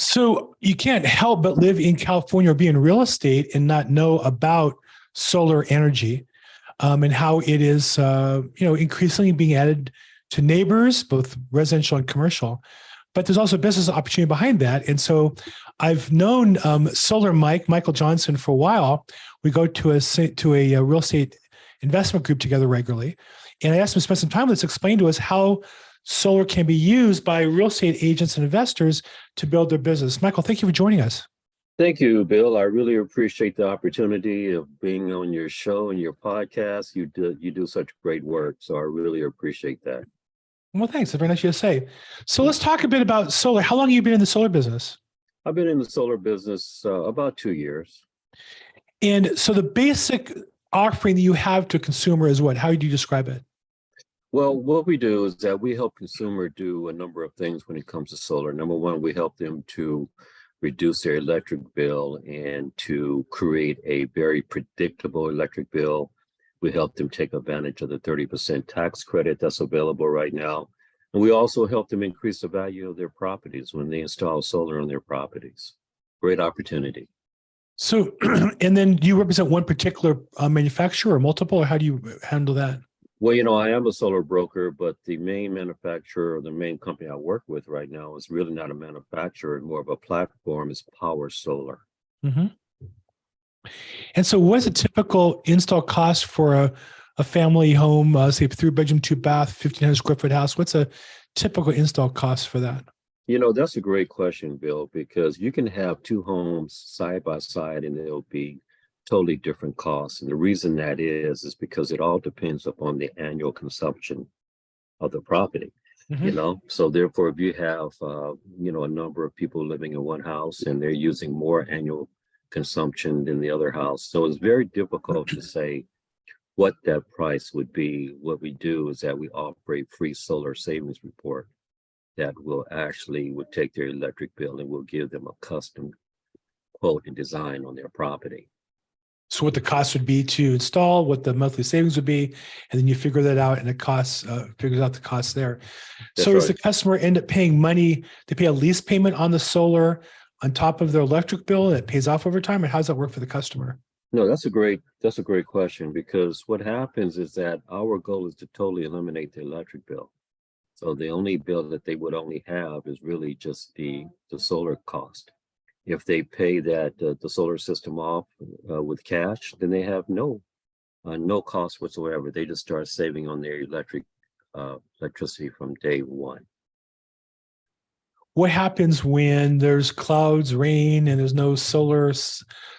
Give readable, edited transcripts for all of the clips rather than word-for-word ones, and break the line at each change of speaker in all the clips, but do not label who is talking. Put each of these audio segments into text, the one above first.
So you can't help but live in California or be in real estate and not know about solar energy, and how it is, increasingly being added to neighbors, both residential and commercial. But there's also business opportunity behind that. And so I've known Solar Michael Johnson, for a while. We go to a real estate investment group together regularly. And I asked him to spend some time with us, explain to us how solar can be used by real estate agents and investors to build their business. Michael, thank you for joining us.
Thank you, Bill. I really appreciate the opportunity of being on your show and your podcast. You do such great work, so I really appreciate that.
Well, thanks. That's very nice of you to say. So let's talk a bit about solar. How long have you been in the solar business?
I've been in the solar business about 2 years.
And so the basic offering that you have to a consumer is what? How do you describe it?
Well, what we do is that we help consumer do a number of things when it comes to solar. Number one, we help them to reduce their electric bill and to create a very predictable electric bill. We help them take advantage of the 30% tax credit that's available right now. And we also help them increase the value of their properties when they install solar on their properties. Great opportunity.
So, and then do you represent one particular manufacturer or multiple, or how do you handle that?
Well, I am a solar broker, but the main manufacturer, or the main company I work with right now, is really not a manufacturer, more of a platform, is Power Solar.
Mm-hmm. And so what's a typical install cost for a family home, say 3-bedroom, 2-bath, 1,500 square foot house? What's a typical install cost for that?
That's a great question, Bill, because you can have two homes side by side and they'll be totally different costs. And the reason that is because it all depends upon the annual consumption of the property.
Mm-hmm.
So therefore, if you have, a number of people living in one house and they're using more annual consumption than the other house. So it's very difficult to say what that price would be. What we do is that we offer a free solar savings report that would take their electric bill and will give them a custom quote and design on their property.
So what the cost would be to install, what the monthly savings would be, and then you figure that out, and it figures out the cost there.
That's
so
right.
Does the customer end up paying money to pay a lease payment on the solar on top of their electric bill that pays off over time, or how does that work for the customer?
No, that's a great question, because what happens is that our goal is to totally eliminate the electric bill. So the only bill that they would only have is really just the solar cost. If they pay that the solar system off with cash, then they have no cost whatsoever. They just start saving on their electricity from day one.
What happens when there's clouds, rain, and there's no solar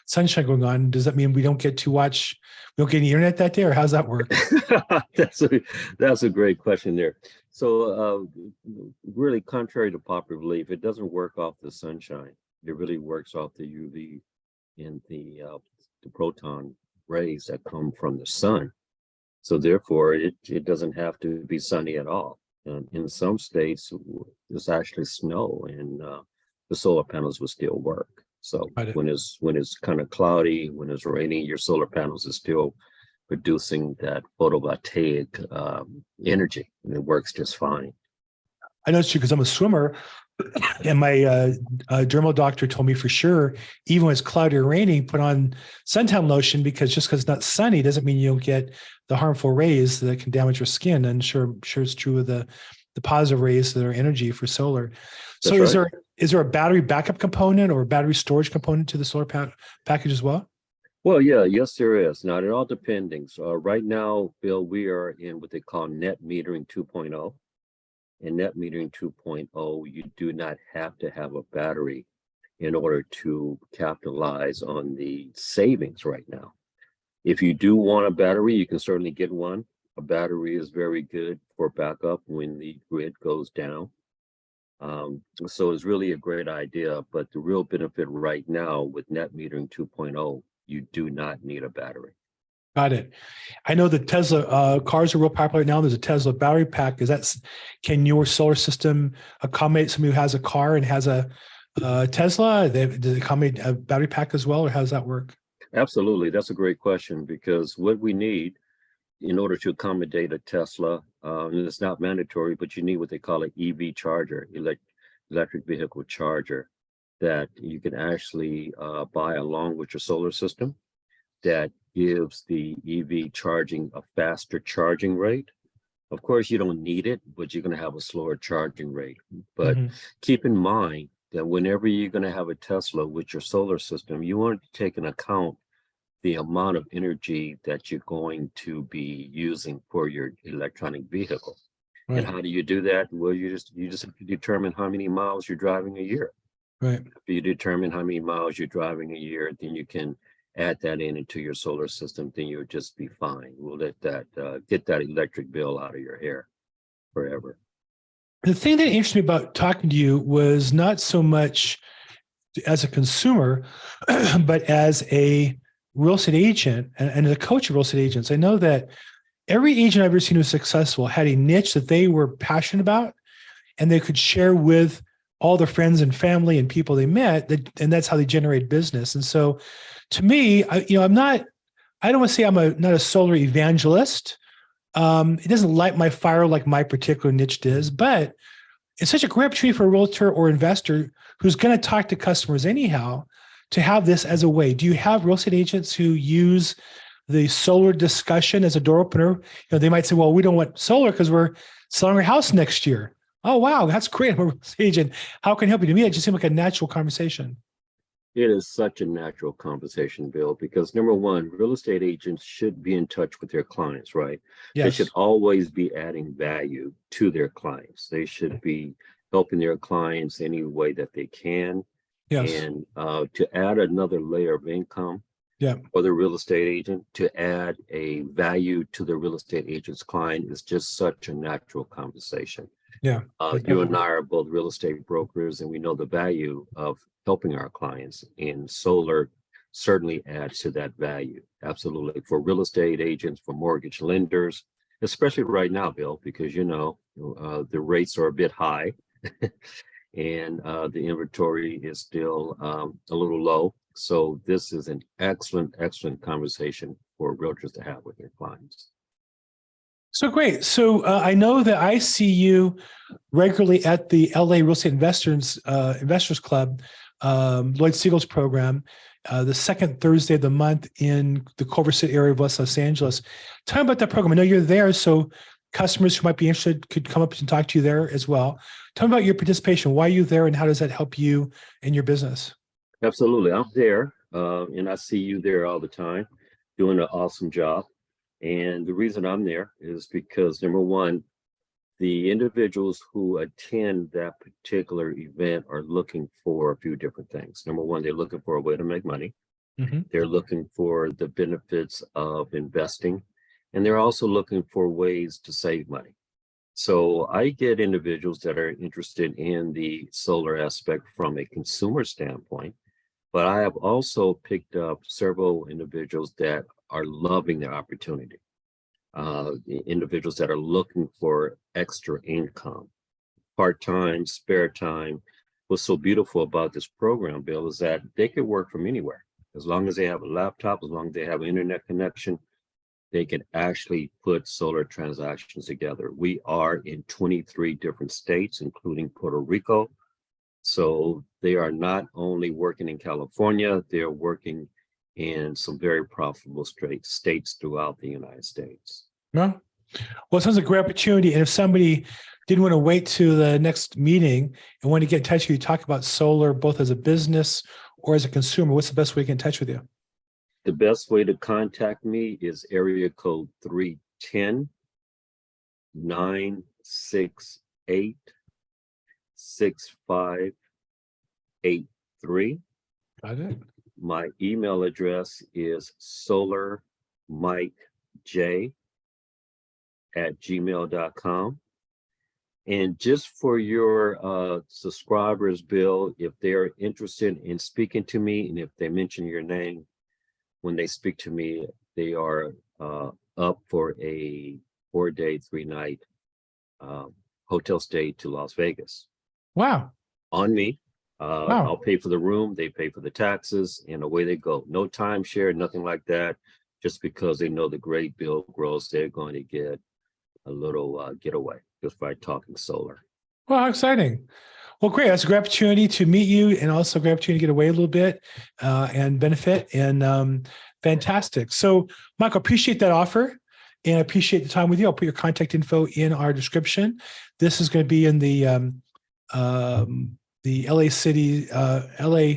sunshine going on? Does that mean we don't get any internet that day, or how's that work?
That's a great question there. So really, contrary to popular belief, it doesn't work off the sunshine. It really works off the UV and the proton rays that come from the sun. So therefore, it doesn't have to be sunny at all. In some states, there's actually snow, and the solar panels will still work. So when it's kind of cloudy, when it's raining, your solar panels are still producing that photovoltaic energy, and it works just fine.
I know it's true because I'm a swimmer, and my dermal doctor told me for sure, even when it's cloudy or raining, put on suntan lotion, because just because it's not sunny doesn't mean you don't get the harmful rays that can damage your skin. And sure it's true with the positive rays that are energy for solar. So is there a battery backup component or a battery storage component to the solar package as well?
Well, yes, there is. Now, it all depending. So right now, Bill, we are in what they call net metering 2.0. In net metering 2.0, you do not have to have a battery in order to capitalize on the savings right now. If you do want a battery, you can certainly get one. A battery is very good for backup when the grid goes down. So it's really a great idea, but the real benefit right now with net metering 2.0, you do not need a battery.
Got it. I know the Tesla cars are real popular now. There's a Tesla battery pack. Can your solar system accommodate somebody who has a car and has a Tesla? Does it accommodate a battery pack as well, or how does that work?
Absolutely. That's a great question, because what we need in order to accommodate a Tesla, and it's not mandatory, but you need what they call an EV charger, electric vehicle charger, that you can actually buy along with your solar system that gives the EV charging a faster charging rate. Of course, you don't need it, but you're going to have a slower charging rate. But
Mhm.
keep in mind that whenever you're going to have a Tesla with your solar system, you want to take into account the amount of energy that you're going to be using for your electronic vehicle. And
Right,
how do you do that? Well, you just have to determine how many miles you're driving a year.
right.
If you determine how many miles you're driving a year, then you can add that into your solar system. Then you'll just be fine. We'll let that get that electric bill out of your hair forever.
The thing that interested me about talking to you was not so much as a consumer, but as a real estate agent and as a coach of real estate agents. I know that every agent I've ever seen who's successful had a niche that they were passionate about and they could share with all their friends and family and people they met, and that's how they generate business. And so to me, I don't want to say not a solar evangelist. It doesn't light my fire like my particular niche does, but it's such a great opportunity for a realtor or investor who's going to talk to customers anyhow to have this as a way. Do you have real estate agents who use the solar discussion as a door opener? They might say, well, we don't want solar because we're selling our house next year. Oh, wow, that's great. I'm a real estate agent. How can I help you? To me, it just seemed like a natural conversation.
It is such a natural conversation, Bill, because number one, real estate agents should be in touch with their clients, right? They should
Yes.
always be adding value to their clients. They should be helping their clients any way that they can.
Yes.
And to add another layer of income
Yeah.
for the real estate agent, to add a value to the real estate agent's client is just such a natural conversation.
Yeah.
You and I are both real estate brokers, and we know the value of helping our clients. And solar certainly adds to that value. Absolutely. For real estate agents, for mortgage lenders, especially right now, Bill, because the rates are a bit high and the inventory is still a little low. So this is an excellent, excellent conversation for realtors to have with their clients.
So great. So I know that I see you regularly at the LA Real Estate Investors Club, Lloyd Siegel's program, the second Thursday of the month in the Culver City area of West Los Angeles. Tell me about that program. I know you're there, so customers who might be interested could come up and talk to you there as well. Tell me about your participation. Why are you there, and how does that help you in your business?
Absolutely. I'm there, and I see you there all the time doing an awesome job. And the reason I'm there is because number one, the individuals who attend that particular event are looking for a few different things. Number one, they're looking for a way to make money.
Mm-hmm.
They're looking for the benefits of investing, and they're also looking for ways to save money. So I get individuals that are interested in the solar aspect from a consumer standpoint, but I have also picked up several individuals that are loving the opportunity. Individuals that are looking for extra income, part-time, spare time. What's so beautiful about this program, Bill, is that they could work from anywhere. As long as they have a laptop, as long as they have an internet connection, they can actually put solar transactions together. We are in 23 different states, including Puerto Rico. So they are not only working in California, they're working in some very profitable states throughout the United States.
No? Well, it sounds like a great opportunity. And if somebody didn't want to wait to the next meeting and want to get in touch with you, talk about solar, both as a business or as a consumer, what's the best way to get in touch with you?
The best way to contact me is area code 310-968-6583.
Got it.
My email address is solarmikej@gmail.com. And just for your subscribers, Bill, if they're interested in speaking to me, and if they mention your name, when they speak to me, they are up for a 4-day, 3-night hotel stay to Las Vegas
Wow.
on me.
Wow.
I'll pay for the room, they pay for the taxes, and away they go. No timeshare, nothing like that. Just because they know the great Bill Gross, they're going to get a little getaway just by talking solar.
Well, how exciting. Well, great. That's a great opportunity to meet you and also a great opportunity to get away a little bit and benefit. And fantastic. So, Michael, appreciate that offer and I appreciate the time with you. I'll put your contact info in our description. This is going to be in the LA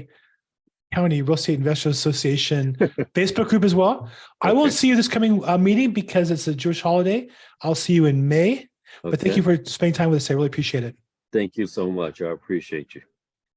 County Real Estate Investors Association Facebook group as well. I won't see you this coming meeting because it's a Jewish holiday. I'll see you in May. But thank you for spending time with us. I really appreciate it.
Thank you so much. I appreciate you.